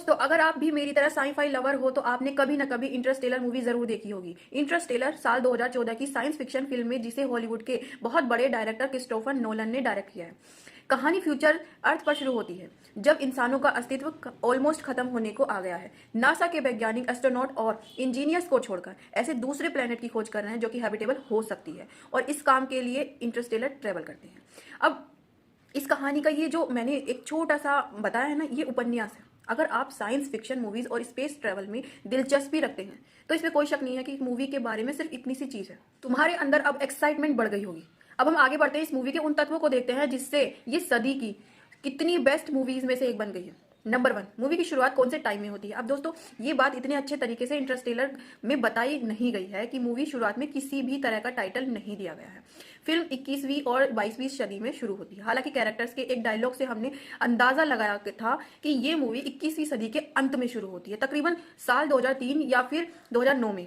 दोस्तों, अगर आप भी मेरी तरह साई-फाई लवर हो तो आपने कभी न कभी इंटरस्टेलर मूवी जरूर देखी होगी। इंटरस्टेलर साल 2014 की साइंस फिक्शन फिल्म है जिसे हॉलीवुड के बहुत बड़े डायरेक्टर क्रिस्टोफर नोलन ने डायरेक्ट किया है। कहानी फ्यूचर अर्थ पर शुरू होती है जब इंसानों का अस्तित्व ऑलमोस्ट खत्म होने को आ गया है। नासा के वैज्ञानिक एस्ट्रोनॉट और इंजीनियर्स को छोड़कर ऐसे दूसरे प्लेनेट की खोज कर रहे हैं जो कि हैबिटेबल हो सकती है और इस काम के लिए इंटरस्टेलर ट्रेवल करते हैं। अब इस कहानी का ये जो मैंने एक छोटा सा बताया है ना, ये उपन्यास है। अगर आप साइंस फिक्शन मूवीज और स्पेस ट्रैवल में दिलचस्पी रखते हैं तो इसमें कोई शक नहीं है कि मूवी के बारे में सिर्फ इतनी सी चीज है। तुम्हारे अंदर अब एक्साइटमेंट बढ़ गई होगी। अब हम आगे बढ़ते हैं, इस मूवी के उन तत्वों को देखते हैं जिससे ये सदी की कितनी बेस्ट मूवीज में से एक बन गई है। नंबर 1, मूवी की शुरुआत कौन से टाइम में होती है। अब दोस्तों, ये बात इतने अच्छे तरीके से इंटरस्टेलर में बताई नहीं गई है कि मूवी शुरुआत में किसी भी तरह का टाइटल नहीं दिया गया है। फिल्म 21वीं और 22वीं सदी में शुरू होती है। हालांकि कैरेक्टर्स के एक डायलॉग से हमने अंदाजा लगाया था कि ये मूवी 21वीं सदी के अंत में शुरू होती है, तकरीबन साल 2003 या फिर 2009 में।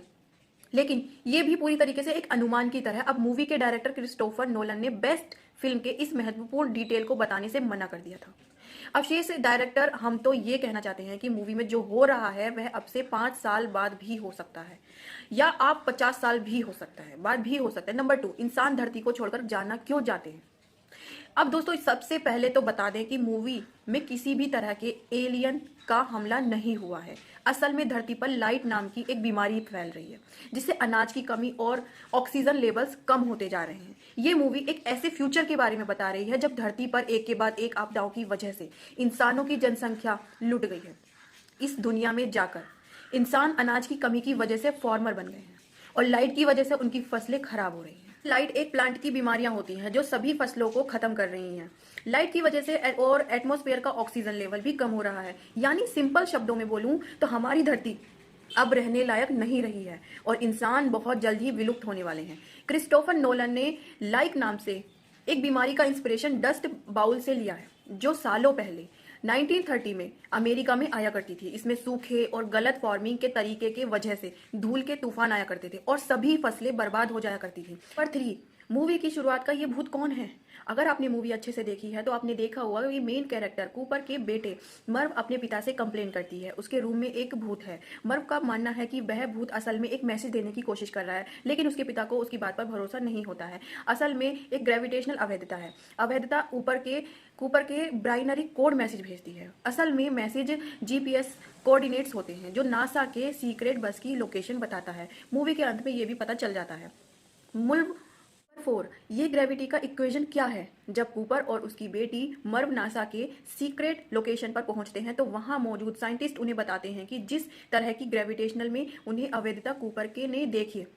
लेकिन ये भी पूरी तरीके से एक अनुमान की तरह। अब मूवी के डायरेक्टर क्रिस्टोफर नोलन ने बेस्ट फिल्म के इस महत्वपूर्ण डिटेल को बताने से मना कर दिया था। अब शेष डायरेक्टर, हम तो ये कहना चाहते हैं कि मूवी में जो हो रहा है वह अब से 5 साल बाद भी हो सकता है या आप 50 साल भी हो सकता है बाद भी हो सकता है। नंबर 2, इंसान धरती को छोड़कर जाना क्यों चाहते हैं। अब दोस्तों, सबसे पहले तो बता दें कि मूवी में किसी भी तरह के एलियन का हमला नहीं हुआ है। असल में धरती पर लाइट नाम की एक बीमारी फैल रही है जिससे अनाज की कमी और ऑक्सीजन लेवल्स कम होते जा रहे हैं। ये मूवी एक ऐसे फ्यूचर के बारे में बता रही है जब धरती पर एक के बाद एक आपदाओं की वजह से इंसानों की जनसंख्या लुट गई है। इस दुनिया में जाकर इंसान अनाज की कमी की वजह से फार्मर बन गए हैं और लाइट की वजह से उनकी फसलें खराब हो रही हैं। लाइट एक प्लांट की बीमारियां होती हैं जो सभी फसलों को खत्म कर रही हैं। लाइट की वजह से और एटमॉस्फेयर का ऑक्सीजन लेवल भी कम हो रहा है। यानी सिंपल शब्दों में बोलूं तो हमारी धरती अब रहने लायक नहीं रही है और इंसान बहुत जल्द ही विलुप्त होने वाले हैं। क्रिस्टोफर नोलन ने लाइक नाम से एक बीमारी का इंस्पिरेशन डस्ट बाउल से लिया है जो सालों पहले 1930 में अमेरिका में आया करती थी। इसमें सूखे और गलत फार्मिंग के तरीके के वजह से धूल के तूफान आया करते थे और सभी फसलें बर्बाद हो जाया करती थी। नंबर 3, मूवी की शुरुआत का ये भूत कौन है। अगर आपने मूवी अच्छे से देखी है तो आपने देखा होगा कि मेन कैरेक्टर कूपर के बेटे मर्व अपने पिता से कंप्लेन करती है। उसके रूम में एक भूत है। मर्व का मानना है कि वह भूत असल में एक मैसेज देने की कोशिश कर रहा है, लेकिन उसके पिता को उसकी बात पर भरोसा नहीं होता है। असल में एक ग्रेविटेशनल अवैधता है। अवैधता कूपर के बाइनरी कोड मैसेज भेजती है। असल में मैसेज जीपीएस कोऑर्डिनेट्स होते हैं जो नासा के सीक्रेट बस की लोकेशन बताता है। मूवी के अंत में ये भी पता चल जाता है। मूल 4, ये ग्रेविटी का इक्वेशन क्या है। जब कूपर और उसकी बेटी मर्व नासा के सीक्रेट लोकेशन पर पहुंचते हैं तो वहां मौजूद साइंटिस्ट उन्हें बताते हैं कि जिस तरह की ग्रेविटेशनल में उन्हें अवैधता कूपर के ने देखी है,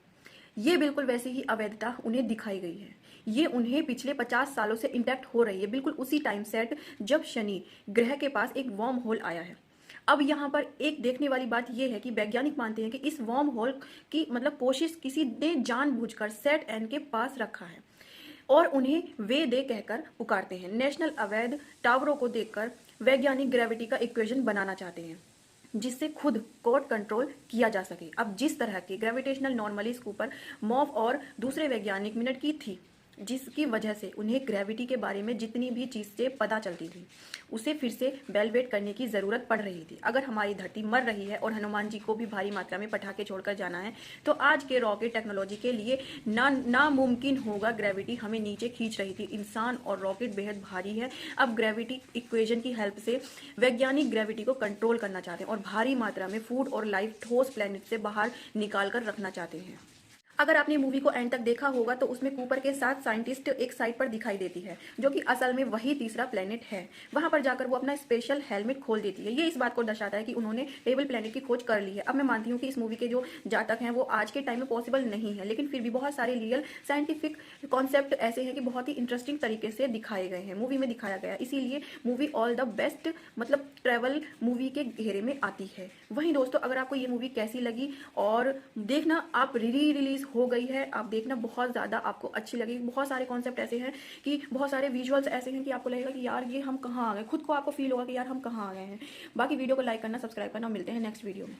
ये बिल्कुल वैसी ही अवैधता उन्हें दिखाई गई है। ये उन्हें पिछले 50 सालों से इंटैक्ट हो रही है, बिल्कुल उसी टाइम सेट जब शनि ग्रह के पास एक वर्म होल आया है। अब यहाँ पर एक देखने वाली बात यह है कि वैज्ञानिक मानते हैं कि इस वर्म होल की कोशिश किसी ने जानबूझकर सेट एन के पास रखा है और उन्हें वे दे कहकर पुकारते हैं। नेशनल अवैध टावरों को देखकर वैज्ञानिक ग्रेविटी का इक्वेशन बनाना चाहते हैं जिससे खुद कोड कंट्रोल किया जा सके। अब जिस तरह के ग्रेविटेशनल नॉर्मलीज कूपर मॉव और दूसरे वैज्ञानिक मिनट की थी, जिसकी वजह से उन्हें ग्रेविटी के बारे में जितनी भी चीज से पता चलती थी उसे फिर से वैल्युएट करने की जरूरत पड़ रही थी। अगर हमारी धरती मर रही है और हनुमान जी को भी भारी मात्रा में पटाखे छोड़कर जाना है तो आज के रॉकेट टेक्नोलॉजी के लिए नामुमकिन होगा। ग्रेविटी हमें नीचे खींच रही थी। इंसान और रॉकेट बेहद भारी है। अब ग्रेविटी इक्वेशन की हेल्प से वैज्ञानिक ग्रेविटी को कंट्रोल करना चाहते हैं और भारी मात्रा में फूड और लाइफ ठोस प्लेनेट से बाहर निकाल कर रखना चाहते हैं। अगर आपने मूवी को एंड तक देखा होगा तो उसमें कूपर के साथ साइंटिस्ट एक साइट पर दिखाई देती है जो कि असल में वही तीसरा प्लेनेट है। वहां पर जाकर वो अपना स्पेशल हेलमेट खोल देती है। ये इस बात को दर्शाता है कि उन्होंने टेबल प्लेनेट की खोज कर ली है। अब मैं मानती हूँ कि इस मूवी के जो जातक हैं वो आज के टाइम में पॉसिबल नहीं है, लेकिन फिर भी बहुत सारे रियल साइंटिफिक कॉन्सेप्ट ऐसे हैं कि बहुत ही इंटरेस्टिंग तरीके से दिखाए गए हैं, मूवी में दिखाया गया। इसीलिए movie all the best travel movie के घेरे में आती है। वहीं दोस्तों, अगर आपको ये मूवी कैसी लगी और देखना आप रिलीज हो गई है, आप देखना बहुत ज्यादा आपको अच्छी लगेगी। बहुत सारे कॉन्सेप्ट ऐसे हैं कि बहुत सारे विजुअल्स ऐसे हैं कि आपको लगेगा कि यार ये हम कहाँ आ गए, खुद को आपको फील होगा कि यार हम कहाँ आ गए हैं। बाकी वीडियो को लाइक करना, सब्सक्राइब करना, मिलते हैं नेक्स्ट वीडियो में।